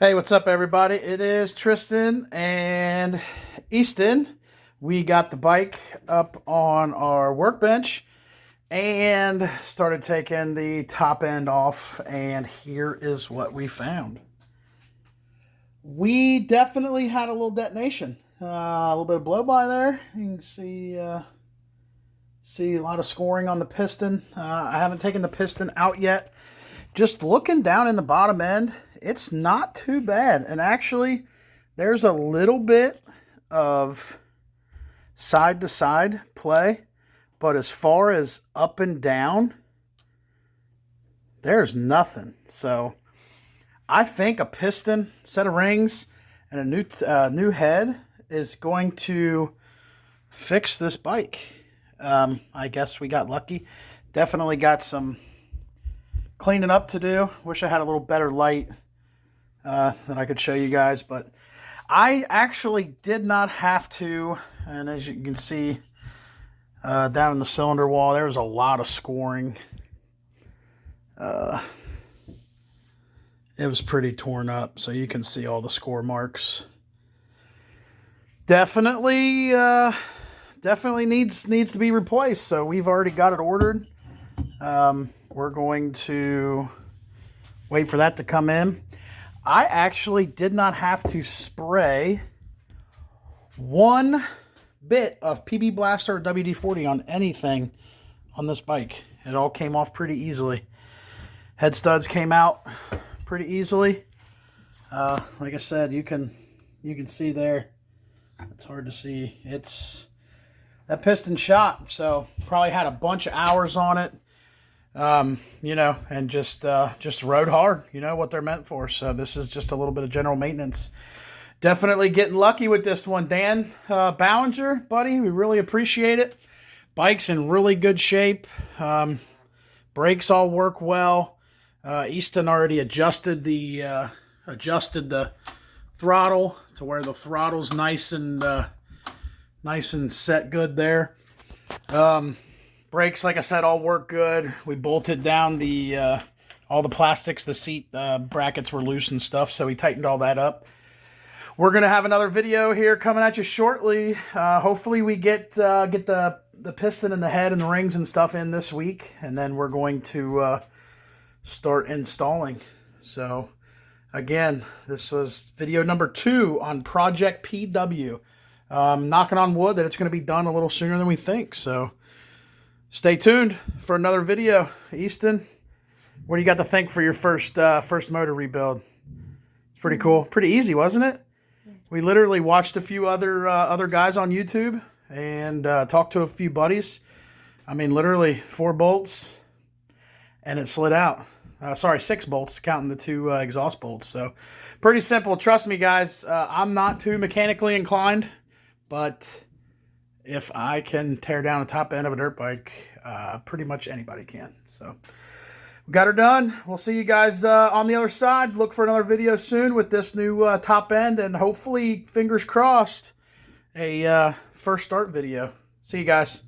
Hey, what's up, everybody? It is Tristan and Easton. We got the bike up on our workbench and started taking the top end off, and here is what we found. We definitely had a little detonation, a little bit of blow by there. You can see a lot of scoring on the piston. I haven't taken the piston out yet. Just looking down in the bottom end, it's not too bad. And actually, there's a little bit of side to side play, but as far as up and down, there's nothing. So I think a piston, set of rings, and a new head is going to fix this bike. I guess we got lucky. Definitely got some cleaning up to do. Wish I had a little better light that I could show you guys, but I actually did not have to. And as you can see down in the cylinder wall, there was a lot of scoring. It was pretty torn up, so you can see all the score marks. Definitely needs to be replaced. So we've already got it ordered. We're going to wait for that to come in. I actually did not have to spray one bit of PB Blaster or WD-40 on anything on this bike. It all came off pretty easily. Head studs came out pretty easily. Like I said, you can see there. It's hard to see. It's that piston shot, so probably had a bunch of hours on it. And just rode hard, what they're meant for. So this is just a little bit of general maintenance. Definitely getting lucky with this one. Dan Ballinger, buddy, we really appreciate it. Bike's in really good shape. Brakes all work well. Easton already adjusted the throttle to where the throttle's nice and set good there. Brakes, like I said, all work good. We bolted down all the plastics. The seat brackets were loose and stuff, so we tightened all that up. We're going to have another video here coming at you shortly. Hopefully we get the piston and the head and the rings and stuff in this week, and then we're going to start installing. So, again, this was video number 2 on Project PW. Knocking on wood that it's going to be done a little sooner than we think, so stay tuned for another video. Easton, what do you got to think for your first motor rebuild? It's pretty cool. Pretty easy, wasn't it? We literally watched a few other guys on YouTube and talked to a few buddies. I mean, literally 4 bolts, and it slid out. 6 bolts, counting the 2 exhaust bolts. So pretty simple. Trust me, guys. I'm not too mechanically inclined, but if I can tear down the top end of a dirt bike, pretty much anybody can. So we got her done. We'll see you guys on the other side. Look for another video soon with this new top end, and hopefully, fingers crossed, a first start video. See you guys.